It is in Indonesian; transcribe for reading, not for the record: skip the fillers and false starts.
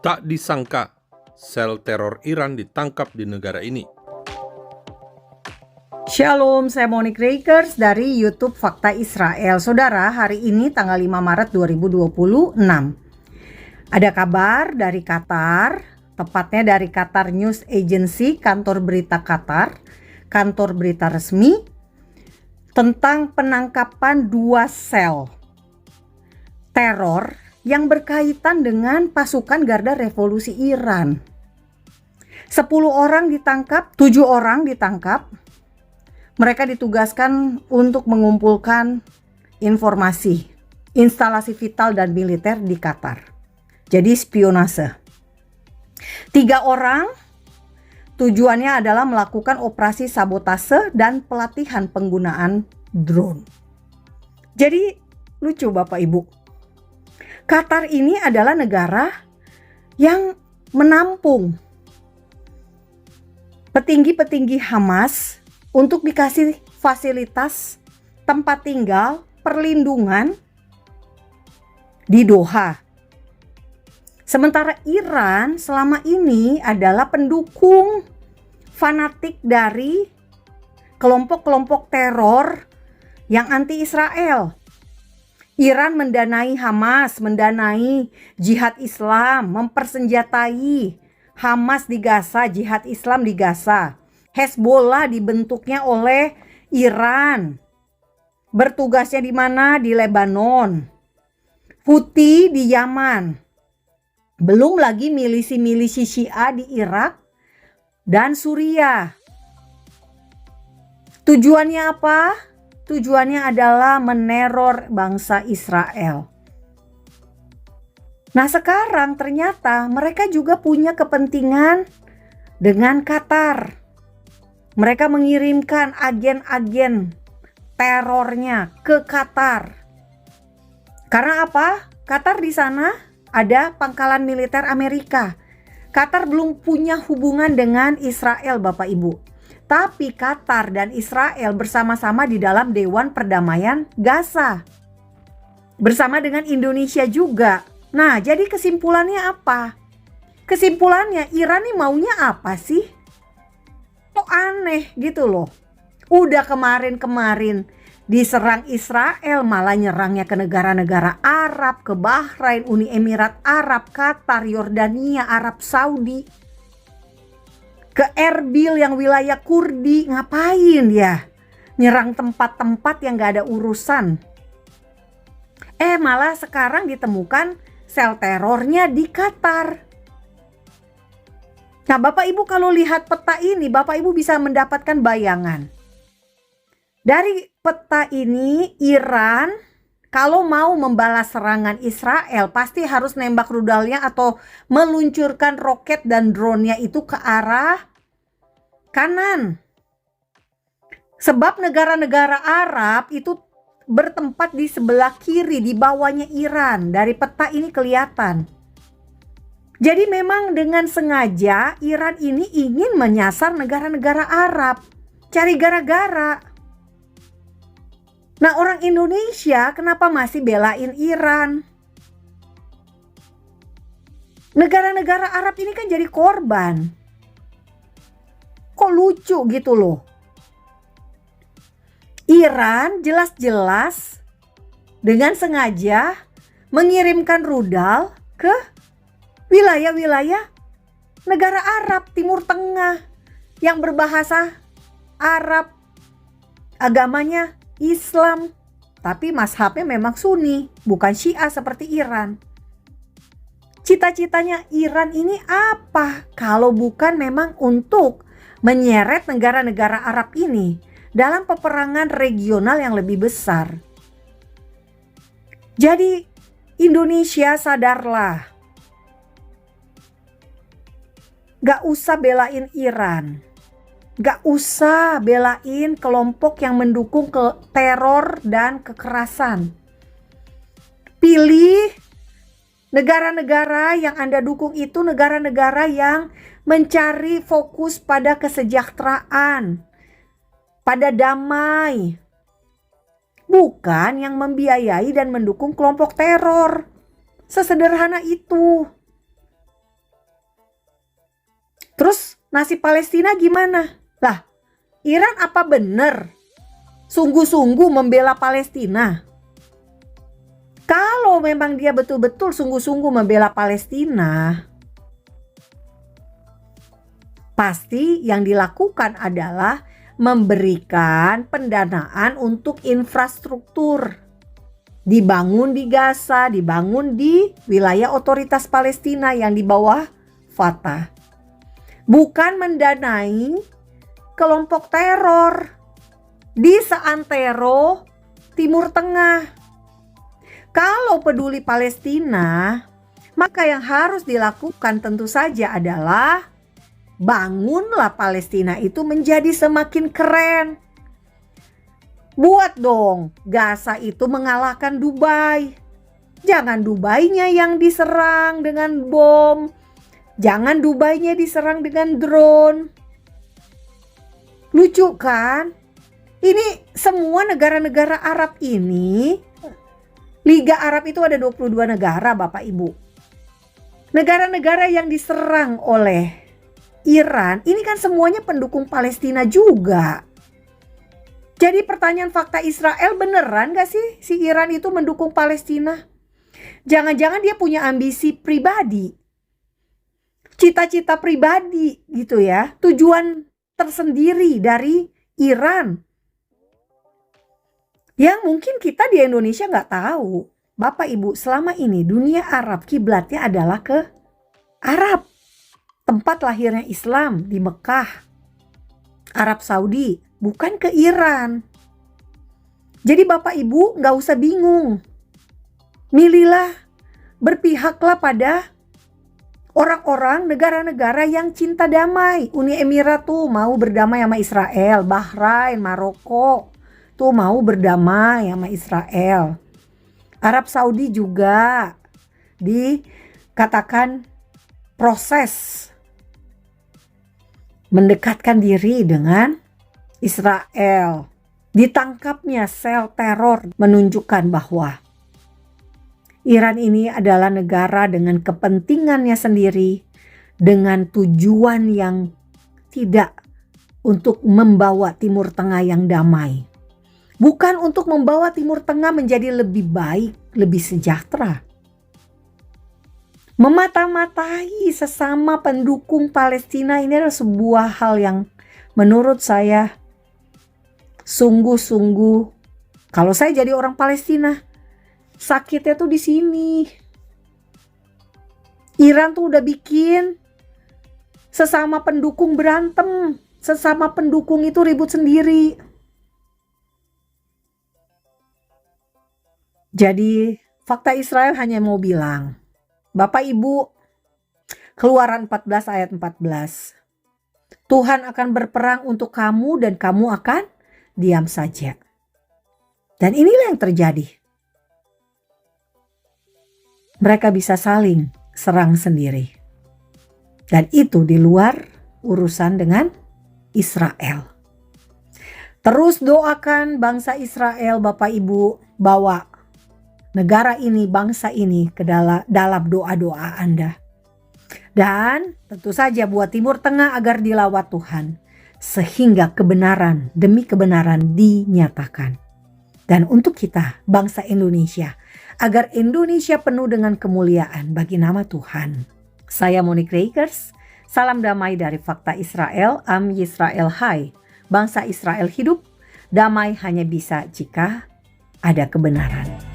Tak disangka, sel teror Iran ditangkap di negara ini. Shalom, saya Monique Rakers dari YouTube Fakta Israel. Saudara, hari ini tanggal 5 Maret 2026. Ada kabar dari Qatar, tepatnya dari Qatar News Agency, kantor berita Qatar, kantor berita resmi, tentang penangkapan 2 sel teror yang berkaitan dengan pasukan Garda Revolusi Iran. 10 orang ditangkap, 7 orang ditangkap. Mereka ditugaskan untuk mengumpulkan informasi, instalasi vital dan militer di Qatar. Jadi spionase. 3 orang tujuannya adalah melakukan operasi sabotase dan pelatihan penggunaan drone. Jadi lucu Bapak Ibu. Qatar ini adalah negara yang menampung petinggi-petinggi Hamas untuk dikasih fasilitas tempat tinggal, perlindungan di Doha. Sementara Iran selama ini adalah pendukung fanatik dari kelompok-kelompok teror yang anti-Israel. Iran mendanai Hamas, mendanai jihad Islam, mempersenjatai Hamas di Gaza, jihad Islam di Gaza. Hezbollah dibentuknya oleh Iran. Bertugasnya di mana? Di Lebanon. Houthi di Yaman. Belum lagi milisi-milisi Syiah di Irak dan Suriah. Tujuannya apa? Tujuannya adalah meneror bangsa Israel. Nah, sekarang ternyata mereka juga punya kepentingan dengan Qatar. Mereka mengirimkan agen-agen terornya ke Qatar. Karena apa? Qatar di sana ada pangkalan militer Amerika. Qatar belum punya hubungan dengan Israel, Bapak Ibu. Tapi Qatar dan Israel bersama-sama di dalam Dewan Perdamaian Gaza. Bersama dengan Indonesia juga. Nah, jadi kesimpulannya apa? Kesimpulannya Iran nih maunya apa sih? Kok aneh gitu loh. Udah kemarin-kemarin diserang Israel, malah nyerangnya ke negara-negara Arab, ke Bahrain, Uni Emirat Arab, Qatar, Yordania, Arab Saudi. Ke Erbil yang wilayah Kurdi, ngapain ya? Nyerang tempat-tempat yang gak ada urusan. Malah sekarang ditemukan sel terornya di Qatar. Nah, Bapak Ibu kalau lihat peta ini, Bapak Ibu bisa mendapatkan bayangan. Dari peta ini, Iran kalau mau membalas serangan Israel pasti harus nembak rudalnya atau meluncurkan roket dan drone-nya itu ke arah kanan. Sebab negara-negara Arab itu bertempat di sebelah kiri, di bawahnya Iran. Dari peta ini kelihatan. Jadi memang dengan sengaja Iran ini ingin menyasar negara-negara Arab. Cari gara-gara. Nah, orang Indonesia kenapa masih belain Iran? Negara-negara Arab ini kan jadi korban. Kok lucu gitu loh. Iran jelas-jelas dengan sengaja mengirimkan rudal ke wilayah-wilayah negara Arab Timur Tengah yang berbahasa Arab, agamanya Islam, tapi mazhabnya memang Sunni, bukan Syiah seperti Iran. Cita-citanya Iran ini apa kalau bukan memang untuk menyeret negara-negara Arab ini dalam peperangan regional yang lebih besar. Jadi Indonesia sadarlah. Gak usah belain Iran. Gak usah belain kelompok yang mendukung ke teror dan kekerasan. Pilih negara-negara yang Anda dukung itu negara-negara yang mencari fokus pada kesejahteraan, pada damai. Bukan yang membiayai dan mendukung kelompok teror. Sesederhana itu. Terus nasib Palestina gimana? Lah, Iran apa benar sungguh-sungguh membela Palestina? Kalau memang dia betul-betul sungguh-sungguh membela Palestina, pasti yang dilakukan adalah memberikan pendanaan untuk infrastruktur. Dibangun di Gaza, dibangun di wilayah otoritas Palestina yang di bawah Fatah. Bukan mendanai kelompok teror di seantero Timur Tengah. Kalau peduli Palestina, maka yang harus dilakukan tentu saja adalah bangunlah Palestina itu menjadi semakin keren. Buat dong Gaza itu mengalahkan Dubai. Jangan Dubainya yang diserang dengan bom. Jangan Dubainya diserang dengan drone. Lucu kan? Ini semua negara-negara Arab ini, Liga Arab itu ada 22 negara Bapak Ibu. Negara-negara yang diserang oleh Iran ini kan semuanya pendukung Palestina juga. Jadi pertanyaan fakta Israel, beneran gak sih si Iran itu mendukung Palestina? Jangan-jangan dia punya ambisi pribadi, cita-cita pribadi gitu ya, tujuan tersendiri dari Iran yang mungkin kita di Indonesia gak tahu. Bapak Ibu, selama ini dunia Arab kiblatnya adalah ke Arab. Tempat lahirnya Islam di Mekah, Arab Saudi, bukan ke Iran. Jadi Bapak Ibu gak usah bingung. Milihlah, berpihaklah pada orang-orang negara-negara yang cinta damai. Uni Emirat tuh mau berdamai sama Israel. Bahrain, Maroko tuh mau berdamai sama Israel. Arab Saudi juga dikatakan proses mendekatkan diri dengan Israel. Ditangkapnya sel teror menunjukkan bahwa Iran ini adalah negara dengan kepentingannya sendiri, dengan tujuan yang tidak untuk membawa Timur Tengah yang damai. Bukan untuk membawa Timur Tengah menjadi lebih baik, lebih sejahtera. Memata-matai sesama pendukung Palestina ini adalah sebuah hal yang menurut saya sungguh-sungguh, kalau saya jadi orang Palestina, sakitnya tuh di sini. Iran tuh udah bikin sesama pendukung berantem, sesama pendukung itu ribut sendiri. Jadi fakta Israel hanya mau bilang, Bapak Ibu, Keluaran 14 ayat 14. Tuhan akan berperang untuk kamu dan kamu akan diam saja. Dan inilah yang terjadi. Mereka bisa saling serang sendiri. Dan itu di luar urusan dengan Israel. Terus doakan bangsa Israel Bapak Ibu, bawa negara ini, bangsa ini ke dalam doa-doa Anda. Dan tentu saja buat Timur Tengah agar dilawat Tuhan. Sehingga kebenaran demi kebenaran dinyatakan. Dan untuk kita, bangsa Indonesia, agar Indonesia penuh dengan kemuliaan bagi nama Tuhan. Saya Monique Rakers, salam damai dari Fakta Israel, Am Yisrael Hai. Bangsa Israel hidup, damai hanya bisa jika ada kebenaran.